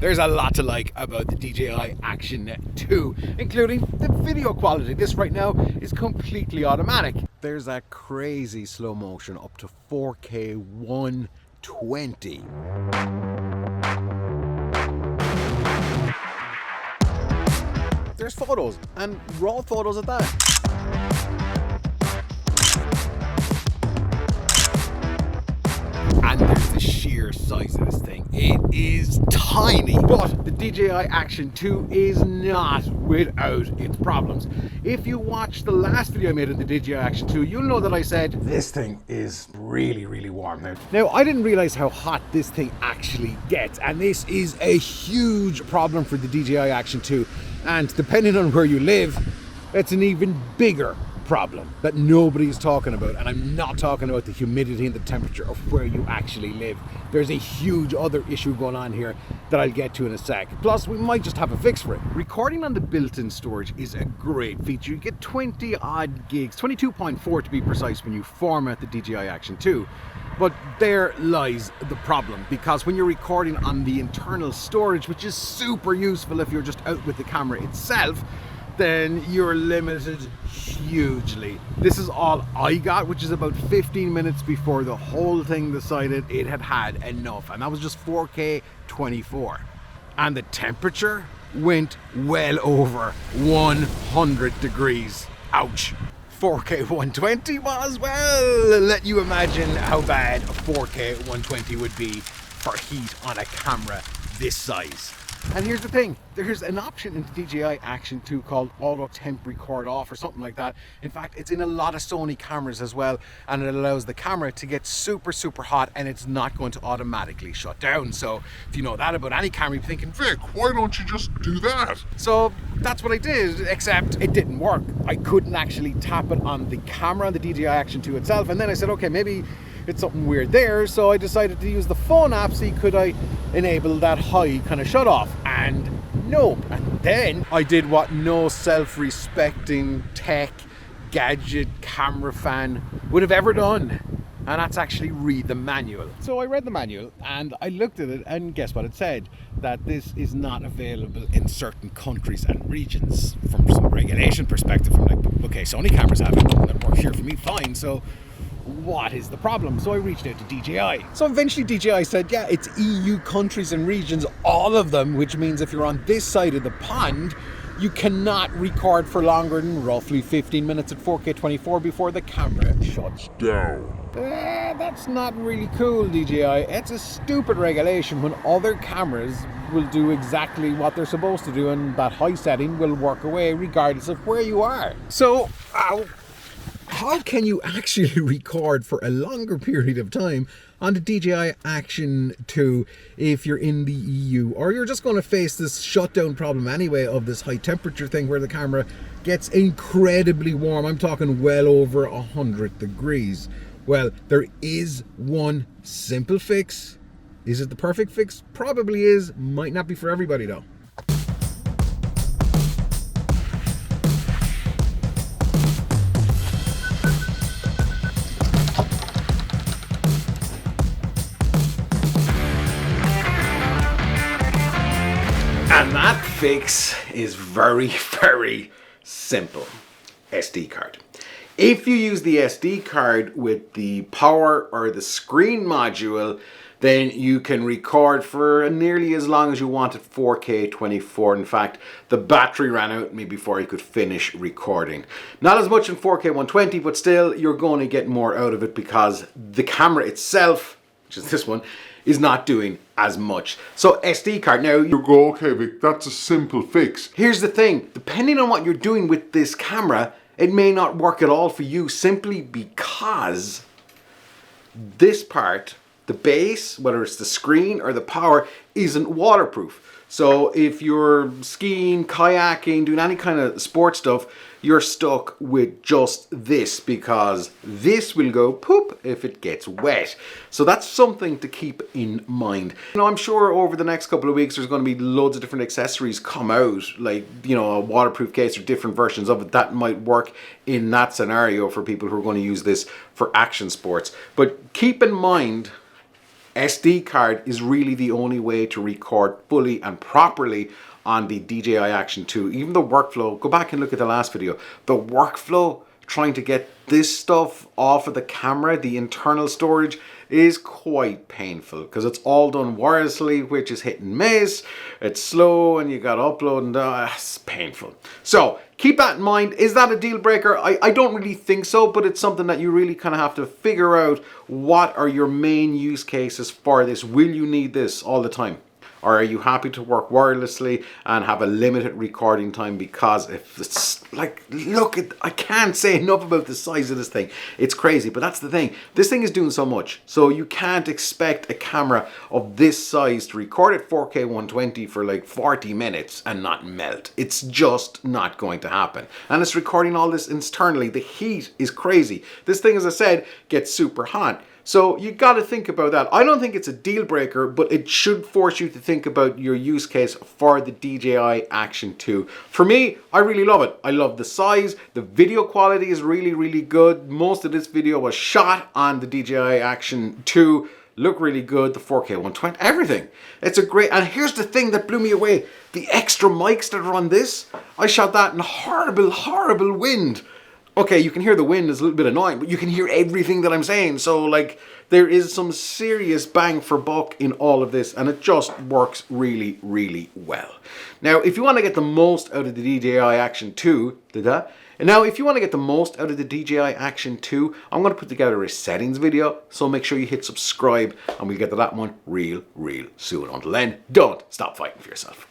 There's a lot to like about the DJI Action 2, including the video quality. This right now is completely automatic. There's that crazy slow motion up to 4K 120. There's photos, and raw photos at that. And there's the sheer size of this thing. It is tiny, but the DJI Action 2 is not without its problems. If you watch the last video I made of the DJI Action 2, you'll know that I said this thing is really, really warm now. Now, I didn't realize how hot this thing actually gets, and this is a huge problem for the DJI Action 2. And depending on where you live, it's an even bigger problem that nobody's talking about. And I'm not talking about the humidity and the temperature of where you actually live. There's a huge other issue going on here that I'll get to in a sec. Plus, we might just have a fix for it. Recording on the built-in storage is a great feature. You get 20 odd gigs, 22.4 to be precise, when you format the DJI Action 2. But there lies the problem, because when you're recording on the internal storage, which is super useful if you're just out with the camera itself, then you're limited hugely. This is all I got, which is about 15 minutes before the whole thing decided it had had enough, and that was just 4K 24. And the temperature went well over 100 degrees. Ouch. 4K 120 was, well, let you imagine how bad a 4K 120 would be for heat on a camera this size. And here's the thing, there's an option in the DJI Action 2 called Auto Temp Record Off or something like that. In fact, it's in a lot of Sony cameras as well, and it allows the camera to get super, super hot, and it's not going to automatically shut down. So if you know that about any camera, you're thinking, Vic, why don't you just do that? So that's what I did, except it didn't work. I couldn't actually tap it on the camera on the DJI Action 2 itself, and then I said, okay, maybe it's something weird there, so I decided to use the phone app, see could I enable that high kind of shut off, and no. And then I did what no self-respecting tech gadget camera fan would have ever done, and that's actually read the manual. So I read the manual and I looked at it, and guess what it said? That this is not available in certain countries and regions. From some regulation perspective, I'm like, okay, Sony cameras have it, that work here for me, fine, so what is the problem? So I reached out to DJI. So eventually DJI said, yeah, it's EU countries and regions, all of them, which means if you're on this side of the pond, you cannot record for longer than roughly 15 minutes at 4K 24 before the camera shuts down. That's not really cool, DJI. It's a stupid regulation when other cameras will do exactly what they're supposed to do, and that high setting will work away regardless of where you are. So, how can you actually record for a longer period of time on the DJI Action 2 if you're in the EU, or you're just going to face this shutdown problem anyway of this high temperature thing where the camera gets incredibly warm? I'm talking well over 100 degrees. Well, there is one simple fix. Is it the perfect fix? Probably is. Might not be for everybody though. And that fix is very, very simple. SD card. If you use the SD card with the power or the screen module, then you can record for nearly as long as you want at 4K 24. In fact, the battery ran out on me before I could finish recording. Not as much in 4K 120, but still you're going to get more out of it because the camera itself, which is this one, is not doing as much. So SD card. Now you go, okay Vic, that's a simple fix. Here's the thing, depending on what you're doing with this camera, it may not work at all for you, simply because this part, the base, whether it's the screen or the power, isn't waterproof. So if you're skiing, kayaking, doing any kind of sport stuff, you're stuck with just this, because this will go poop if it gets wet. So that's something to keep in mind. You know, I'm sure over the next couple of weeks there's going to be loads of different accessories come out, like, you know, a waterproof case or different versions of it that might work in that scenario for people who are going to use this for action sports. But keep in mind SD card is really the only way to record fully and properly on the DJI Action 2. Even the workflow, go back and look at the last video, the workflow trying to get this stuff off of the camera, the internal storage, is quite painful because it's all done wirelessly, which is hit and miss. It's slow and you got to upload and it's painful. So keep that in mind. Is that a deal breaker? I don't really think so, but it's something that you really kind of have to figure out. What are your main use cases for this? Will you need this all the time? Or are you happy to work wirelessly and have a limited recording time? Because if it's like, look at, I can't say enough about the size of this thing. It's crazy, but that's the thing. This thing is doing so much. So you can't expect a camera of this size to record at 4K 120 for like 40 minutes and not melt. It's just not going to happen. And it's recording all this internally. The heat is crazy. This thing, as I said, gets super hot. So you got to think about that. I don't think it's a deal breaker, but it should force you to think about your use case for the DJI Action 2. For me, I really love it. I love the size. The video quality is really, really good. Most of this video was shot on the DJI Action 2. Look really good. The 4K 120, everything. It's a great, and here's the thing that blew me away. The extra mics that are on this, I shot that in horrible, horrible wind. Okay, you can hear the wind is a little bit annoying, but you can hear everything that I'm saying. So like there is some serious bang for buck in all of this, and it just works really, really well. Now, if you want to get the most out of the DJI Action 2, now if you want to get the most out of the DJI Action 2, I'm going to put together a settings video. So make sure you hit subscribe, and we'll get to that one real, real soon. Until then, don't stop fighting for yourself.